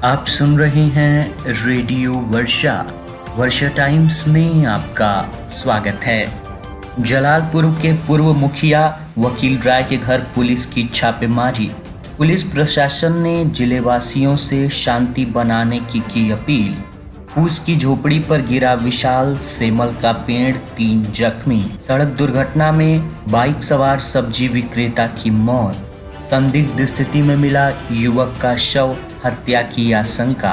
आप सुन रहे हैं रेडियो वर्षा। वर्षा टाइम्स में आपका स्वागत है। जलालपुर के पूर्व मुखिया वकील राय के घर पुलिस की छापेमारी। पुलिस प्रशासन ने जिलेवासियों से शांति बनाने की अपील। फूस की झोपड़ी पर गिरा विशाल सेमल का पेड़, 3 जख्मी। सड़क दुर्घटना में बाइक सवार सब्जी विक्रेता की मौत। संदिग्ध स्थिति में मिला युवक का शव, हत्या की आशंका।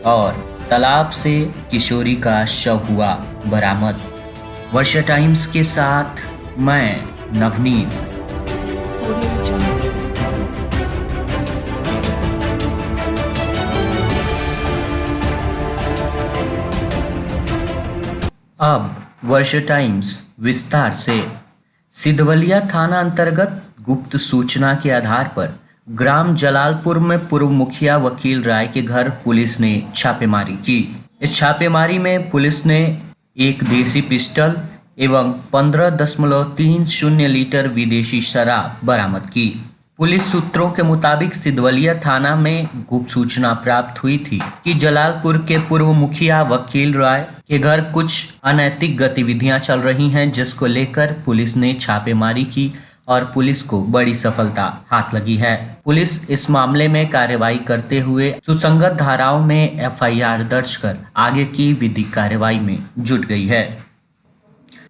और तालाब से किशोरी का शव हुआ बरामद। वर्षा टाइम्स के साथ मैं नवनीत। अब वर्षा टाइम्स विस्तार से। सिधवलिया थाना अंतर्गत गुप्त सूचना के आधार पर ग्राम जलालपुर में पूर्व मुखिया वकील राय के घर पुलिस ने छापेमारी की। इस छापेमारी में पुलिस ने एक देसी पिस्टल एवं 15.30 लीटर विदेशी शराब बरामद की। पुलिस सूत्रों के मुताबिक सिधवलिया थाना में गुप्त सूचना प्राप्त हुई थी कि जलालपुर के पूर्व मुखिया वकील राय के घर कुछ अनैतिक गतिविधियां चल रही हैं, जिसको लेकर पुलिस ने छापेमारी की और पुलिस को बड़ी सफलता हाथ लगी है। पुलिस इस मामले में कार्रवाई करते हुए सुसंगत धाराओं में एफआईआर दर्ज कर आगे की विधिक कार्रवाई में जुट गई है।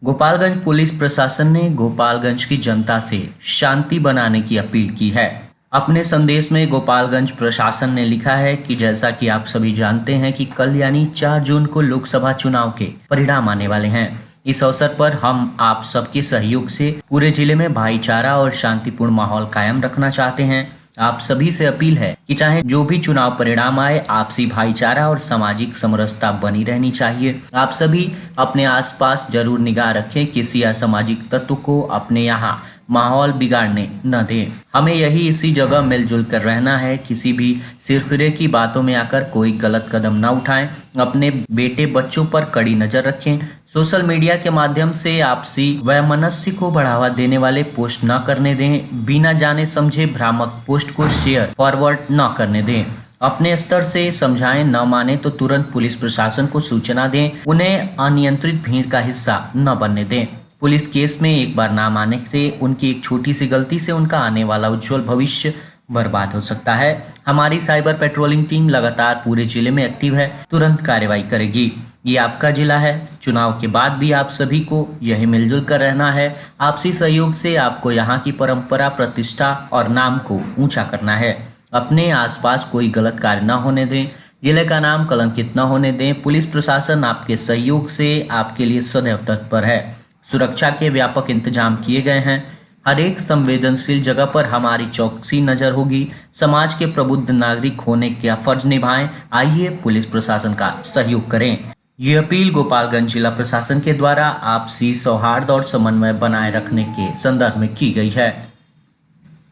गोपालगंज पुलिस प्रशासन ने गोपालगंज की जनता से शांति बनाने की अपील की है। अपने संदेश में गोपालगंज प्रशासन ने लिखा है कि जैसा कि आप सभी जानते हैं कि कल यानी 4 जून को लोकसभा चुनाव के परिणाम आने वाले हैं। इस अवसर पर हम आप सबके सहयोग से पूरे जिले में भाईचारा और शांतिपूर्ण माहौल कायम रखना चाहते हैं। आप सभी से अपील है कि चाहे जो भी चुनाव परिणाम आए, आपसी भाईचारा और सामाजिक समरसता बनी रहनी चाहिए। आप सभी अपने आसपास जरूर निगाह रखें, किसी असामाजिक तत्व को अपने यहाँ माहौल बिगाड़ने न दें। हमें यही इसी जगह मिलजुल कर रहना है। किसी भी सिरफिरे की बातों में आकर कोई गलत कदम न उठाएं। अपने बेटे बच्चों पर कड़ी नजर रखें। सोशल मीडिया के माध्यम से आपसी वैमनस्य को बढ़ावा देने वाले पोस्ट न करने दें। बिना जाने समझे भ्रामक पोस्ट को शेयर फॉरवर्ड न करने दें। अपने स्तर से समझाएं, न माने तो तुरंत पुलिस प्रशासन को सूचना दें। उन्हें अनियंत्रित भीड़ का हिस्सा न बनने दें। पुलिस केस में एक बार नाम आने से उनकी एक छोटी सी गलती से उनका आने वाला उज्जवल भविष्य बर्बाद हो सकता है। हमारी साइबर पेट्रोलिंग टीम लगातार पूरे जिले में एक्टिव है, तुरंत कार्रवाई करेगी। ये आपका जिला है। चुनाव के बाद भी आप सभी को यही मिलजुल कर रहना है। आपसी सहयोग से आपको यहाँ की परंपरा, प्रतिष्ठा और नाम को ऊंचा करना है। अपने आसपास कोई गलत कार्य न होने दें। जिले का नाम कलंकित न होने दें। पुलिस प्रशासन आपके सहयोग से आपके लिए सदैव तत्पर है। सुरक्षा के व्यापक इंतजाम किए गए हैं। हर एक संवेदनशील जगह पर हमारी चौकसी नजर होगी। समाज के प्रबुद्ध नागरिक होने का फर्ज निभाएं। आइए पुलिस प्रशासन का सहयोग करें। ये अपील गोपालगंज जिला प्रशासन के द्वारा आपसी सौहार्द और समन्वय बनाए रखने के संदर्भ में की गई है।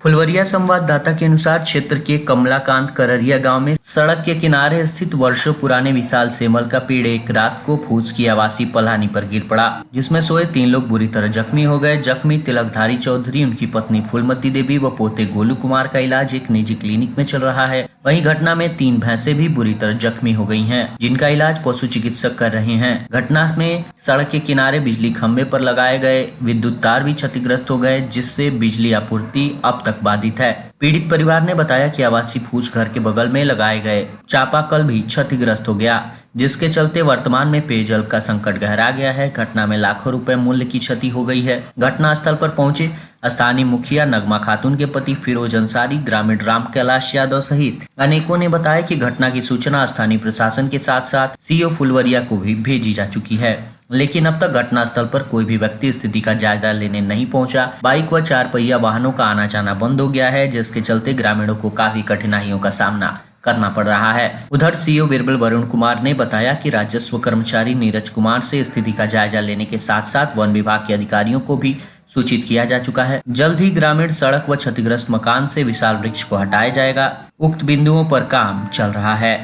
फुलवरिया संवाददाता के अनुसार क्षेत्र के कमलाकांत कररिया गांव में सड़क के किनारे स्थित वर्षों पुराने विशाल सेमल का पेड़ एक रात को फूस की आवासीय पलानी पर गिर पड़ा, जिसमें सोए 3 लोग बुरी तरह जख्मी हो गए। जख्मी तिलकधारी चौधरी, उनकी पत्नी फूलमती देवी व पोते गोलू कुमार का इलाज एक निजी क्लिनिक में चल रहा है। वहीं घटना में 3 भैंसें भी बुरी तरह जख्मी हो गई हैं, जिनका इलाज पशु चिकित्सक कर रहे हैं। घटना में सड़क के किनारे बिजली खंभे पर लगाए गए विद्युत तार भी क्षतिग्रस्त हो गए, जिससे बिजली आपूर्ति अब तक बाधित है। पीड़ित परिवार ने बताया कि आवासीय फूस घर के बगल में लगाए गए चापाकल भी क्षतिग्रस्त हो गया, जिसके चलते वर्तमान में पेयजल का संकट गहरा गया है। घटना में लाखों रुपए मूल्य की क्षति हो गई है। घटनास्थल पर पहुंचे स्थानीय मुखिया नगमा खातून के पति फिरोज अंसारी, ग्रामीण राम कैलाश यादव सहित अनेकों ने बताया कि घटना की सूचना स्थानीय प्रशासन के साथ साथ सीओ फुलवरिया को भी भेजी जा चुकी है, लेकिन अब तक घटनास्थल पर कोई भी व्यक्ति स्थिति का जायजा लेने नहीं पहुंचा। बाइक व 4 पहिया वाहनों का आना जाना बंद हो गया है, जिसके चलते ग्रामीणों को काफी कठिनाइयों का सामना करना पड़ रहा है। उधर सीओ बिरबल वरुण कुमार ने बताया कि राजस्व कर्मचारी नीरज कुमार से स्थिति का जायजा लेने के साथ साथ वन विभाग के अधिकारियों को भी सूचित किया जा चुका है। जल्द ही ग्रामीण सड़क व क्षतिग्रस्त मकान से विशाल वृक्ष को हटाया जाएगा। उक्त बिंदुओं पर काम चल रहा है।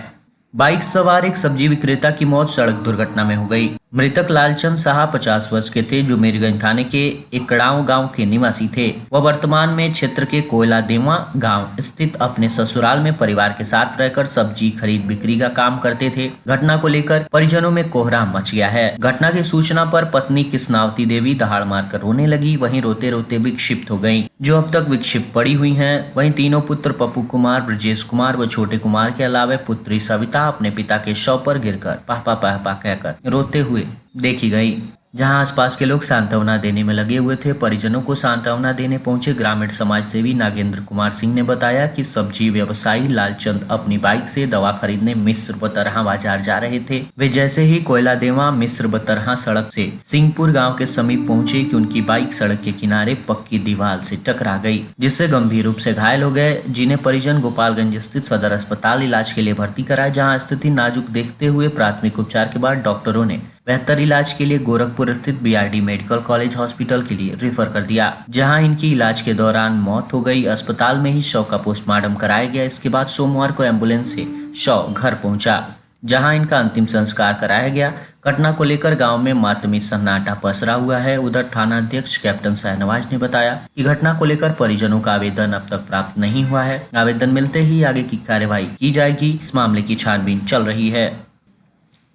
बाइक सवार एक सब्जी विक्रेता की मौत सड़क दुर्घटना में हो गई। मृतक लालचंद साहा 50 वर्ष के थे, जो मीरगंज थाने के एकड़ाव गांव के निवासी थे। वह वर्तमान में क्षेत्र के कोयला देवा गांव स्थित अपने ससुराल में परिवार के साथ रहकर सब्जी खरीद बिक्री का काम करते थे। घटना को लेकर परिजनों में कोहराम मच गया है। घटना की सूचना पर पत्नी किस्नावती देवी दहाड़ मारकर रोने लगी, वहीं रोते रोते विक्षिप्त हो गयी, जो अब तक विक्षिप्त पड़ी हुई है। वहीं तीनों पुत्र पप्पू कुमार, ब्रजेश कुमार व छोटे कुमार के अलावा पुत्री सविता अपने पिता के शव पर गिरकर पापा पापा कहकर रोते हुए देखी गई। जहां आसपास के लोग सांत्वना देने में लगे हुए थे। परिजनों को सांत्वना देने पहुंचे ग्रामीण समाज सेवी नागेंद्र कुमार सिंह ने बताया कि सब्जी व्यवसायी लालचंद अपनी बाइक से दवा खरीदने मिस्र बतरहा बाजार जा रहे थे। वे जैसे ही कोयला देवा मिस्र बतरहा सड़क से सिंहपुर गांव के समीप पहुंचे कि उनकी बाइक सड़क के किनारे पक्की दीवार से टकरा गई, जिससे गंभीर रूप से घायल हो गए, जिन्हें परिजन गोपालगंज स्थित सदर अस्पताल इलाज के लिए भर्ती कराया, जहाँ स्थिति नाजुक देखते हुए प्राथमिक उपचार के बाद डॉक्टरों ने बेहतर इलाज के लिए गोरखपुर स्थित बीआरडी मेडिकल कॉलेज हॉस्पिटल के लिए रेफर कर दिया, जहां इनकी इलाज के दौरान मौत हो गई। अस्पताल में ही शव का पोस्टमार्टम कराया गया। इसके बाद सोमवार को एम्बुलेंस से शव घर पहुंचा, जहां इनका अंतिम संस्कार कराया गया। घटना को लेकर गांव में मातमी सन्नाटा पसरा हुआ है। उधर थाना अध्यक्ष कैप्टन शाहनवाज ने बताया कि घटना को लेकर परिजनों का आवेदन अब तक प्राप्त नहीं हुआ है। आवेदन मिलते ही आगे की कार्यवाही की जाएगी। इस मामले की छानबीन चल रही है।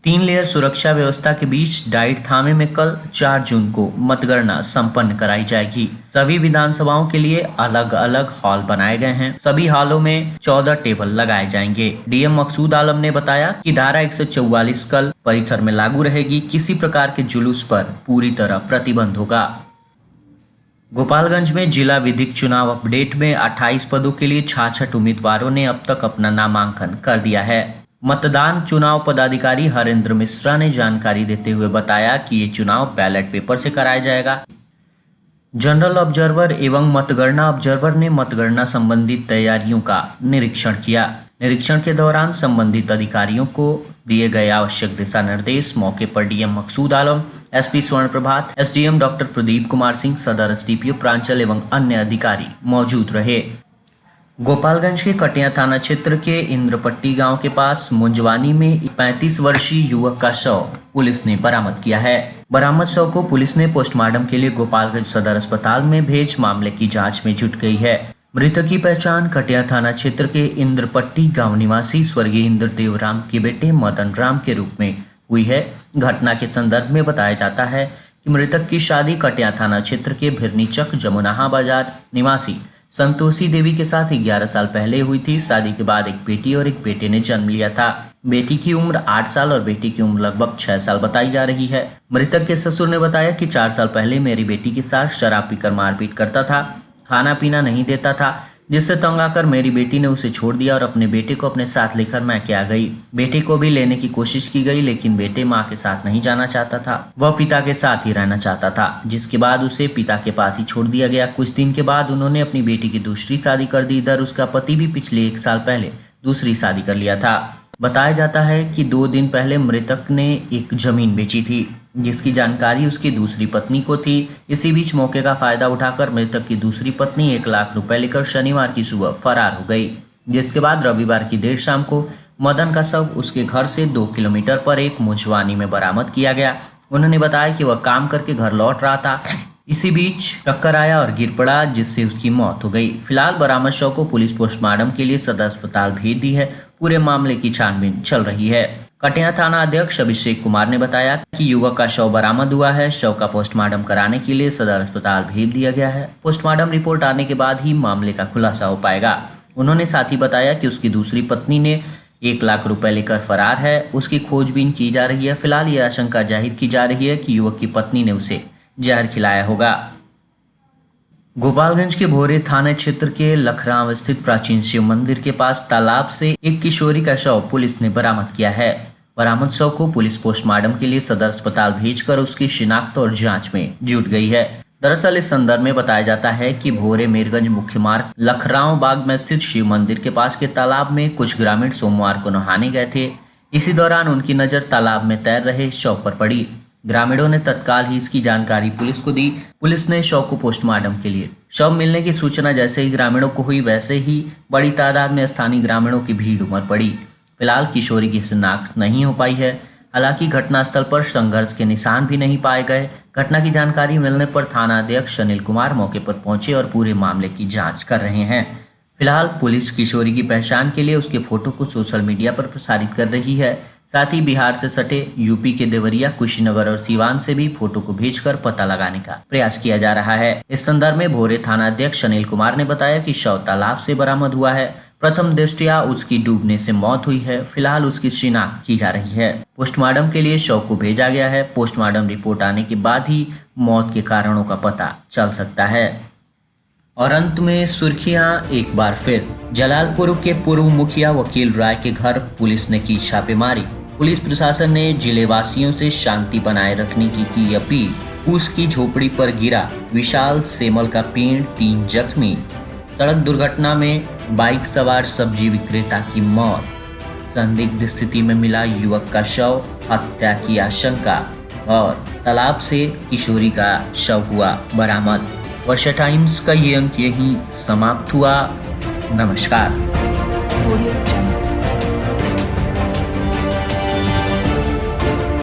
3 लेयर सुरक्षा व्यवस्था के बीच डाइट थाने में कल 4 जून को मतगणना संपन्न कराई जाएगी। सभी विधानसभाओं के लिए अलग अलग हॉल बनाए गए हैं। सभी हॉलों में 14 टेबल लगाए जाएंगे। डीएम मकसूद आलम ने बताया कि धारा 144 कल परिसर में लागू रहेगी। किसी प्रकार के जुलूस पर पूरी तरह प्रतिबंध होगा। गोपालगंज में जिला विधिक चुनाव अपडेट में 28 पदों के लिए 66 उम्मीदवारों ने अब तक अपना नामांकन कर दिया है। मतदान चुनाव पदाधिकारी हरेंद्र मिश्रा ने जानकारी देते हुए बताया कि ये चुनाव बैलेट पेपर से कराया जाएगा। जनरल ऑब्जर्वर एवं मतगणना ऑब्जर्वर ने मतगणना संबंधित तैयारियों का निरीक्षण किया। निरीक्षण के दौरान संबंधित अधिकारियों को दिए गए आवश्यक दिशा निर्देश। मौके पर डीएम मकसूद आलम, एसपी स्वर्ण प्रभात, एसडीएम डॉक्टर प्रदीप कुमार सिंह, सदर एसडीपीओ प्रांचल एवं अन्य अधिकारी मौजूद रहे। गोपालगंज के कटिया थाना क्षेत्र के इंद्रपट्टी गांव के पास मुंजवानी में 35 वर्षीय युवक का शव पुलिस ने बरामद किया है। बरामद शव को पुलिस ने पोस्टमार्टम के लिए गोपालगंज सदर अस्पताल में भेज मामले की जांच में जुट गई है। मृतक की पहचान कटिया थाना क्षेत्र के इंद्रपट्टी गांव निवासी स्वर्गीय इंद्रदेव राम के बेटे मदन राम के रूप में हुई है। घटना के संदर्भ में बताया जाता है कि मृतक की शादी कटिया थाना क्षेत्र के भिरनीचक जमुनाहा बाजार निवासी संतोषी देवी के साथ 11 साल पहले हुई थी। शादी के बाद एक बेटी और एक बेटे ने जन्म लिया था। बेटी की उम्र 8 साल और बेटी की उम्र लगभग 6 साल बताई जा रही है। मृतक के ससुर ने बताया कि 4 साल पहले मेरी बेटी के साथ शराब पीकर मारपीट करता था, खाना पीना नहीं देता था, जिससे तंग आकर मेरी बेटी ने उसे छोड़ दिया और अपने बेटे को अपने साथ लेकर मैके आ गई। बेटे को भी लेने की कोशिश की गई, लेकिन बेटे माँ के साथ नहीं जाना चाहता था। वह पिता के साथ ही रहना चाहता था, जिसके बाद उसे पिता के पास ही छोड़ दिया गया। कुछ दिन के बाद उन्होंने अपनी बेटी की दूसरी शादी कर दी। इधर उसका पति भी पिछले 1 साल पहले दूसरी शादी कर लिया था। बताया जाता है कि 2 दिन पहले मृतक ने एक जमीन बेची थी, जिसकी जानकारी उसकी दूसरी पत्नी को थी। इसी बीच मौके का फायदा उठाकर मृतक की दूसरी पत्नी 1 लाख रुपए लेकर शनिवार की सुबह फरार हो गई, जिसके बाद रविवार की देर शाम को मदन का शव उसके घर से 2 किलोमीटर पर एक मुंजवानी में बरामद किया गया। उन्होंने बताया कि वह काम करके घर लौट रहा था। इसी बीच टक्कर आया और गिर पड़ा, जिससे उसकी मौत हो गई। फिलहाल बरामद शव को पुलिस पोस्टमार्टम के लिए सदर अस्पताल भेज दी है। पूरे मामले की छानबीन चल रही है। कटिया थाना अध्यक्ष अभिषेक कुमार ने बताया कि युवक का शव बरामद हुआ है। शव का पोस्टमार्टम कराने के लिए सदर अस्पताल भेज दिया गया है। पोस्टमार्टम रिपोर्ट आने के बाद ही मामले का खुलासा हो पाएगा। उन्होंने साथ ही बताया कि उसकी दूसरी पत्नी ने 1 लाख रुपए लेकर फरार है। उसकी खोजबीन की जा रही है। फिलहाल ये आशंका जाहिर की जा रही है कि युवक की पत्नी ने उसे जहर खिलाया होगा। गोपालगंज के भोरे थाना क्षेत्र के लखराव स्थित प्राचीन शिव मंदिर के पास तालाब से एक किशोरी का शव पुलिस ने बरामद किया है। बरामद शव को पुलिस पोस्टमार्टम के लिए सदर अस्पताल भेजकर उसकी शिनाख्त और जांच में जुट गई है। दरअसल इस संदर्भ में बताया जाता है कि भोरे मीरगंज मुख्य मार्ग लखराव बाग में स्थित शिव मंदिर के पास के तालाब में कुछ ग्रामीण सोमवार को नहाने गए थे। इसी दौरान उनकी नजर तालाब में तैर रहे शव पर पड़ी। ग्रामीणों ने तत्काल ही इसकी जानकारी पुलिस को दी। पुलिस ने शव को पोस्टमार्टम के लिए शव मिलने की सूचना जैसे ही ग्रामीणों को हुई, वैसे ही बड़ी तादाद में स्थानीय ग्रामीणों की भीड़ उमड़ पड़ी। फिलहाल किशोरी की शिनाख्त नहीं हो पाई है। हालांकि घटनास्थल पर संघर्ष के निशान भी नहीं पाए गए। घटना की जानकारी मिलने पर थाना अध्यक्ष अनिल कुमार मौके पर पहुंचे और पूरे मामले की जांच कर रहे हैं। फिलहाल पुलिस किशोरी की पहचान के लिए उसके फोटो को सोशल मीडिया पर प्रसारित कर रही है। साथ ही बिहार से सटे यूपी के देवरिया, कुशीनगर और सीवान से भी फोटो को भेजकर पता लगाने का प्रयास किया जा रहा है। इस संदर्भ में भोरे थाना अध्यक्ष अनिल कुमार ने बताया कि शव तालाब से बरामद हुआ है। प्रथम दृष्टया उसकी डूबने से मौत हुई है। फिलहाल उसकी शिनाख्त की जा रही है। पोस्टमार्टम के लिए शव को भेजा गया है। पोस्टमार्टम रिपोर्ट आने के बाद ही मौत के कारणों का पता चल सकता है। और अंत में सुर्खियां एक बार फिर। जलालपुर के पूर्व मुखिया वकील राय के घर पुलिस ने की छापेमारी। पुलिस प्रशासन ने जिले वासियों से शांति बनाए रखने की अपील। उसकी झोपड़ी पर गिरा विशाल सेमल का पेड़, 3 जख्मी। सड़क दुर्घटना में बाइक सवार सब्जी विक्रेता की मौत। संदिग्ध स्थिति में मिला युवक का शव, हत्या की आशंका। और तालाब से किशोरी का शव हुआ बरामद। वर्षा टाइम्स का ये अंक यहीं समाप्त हुआ। नमस्कार।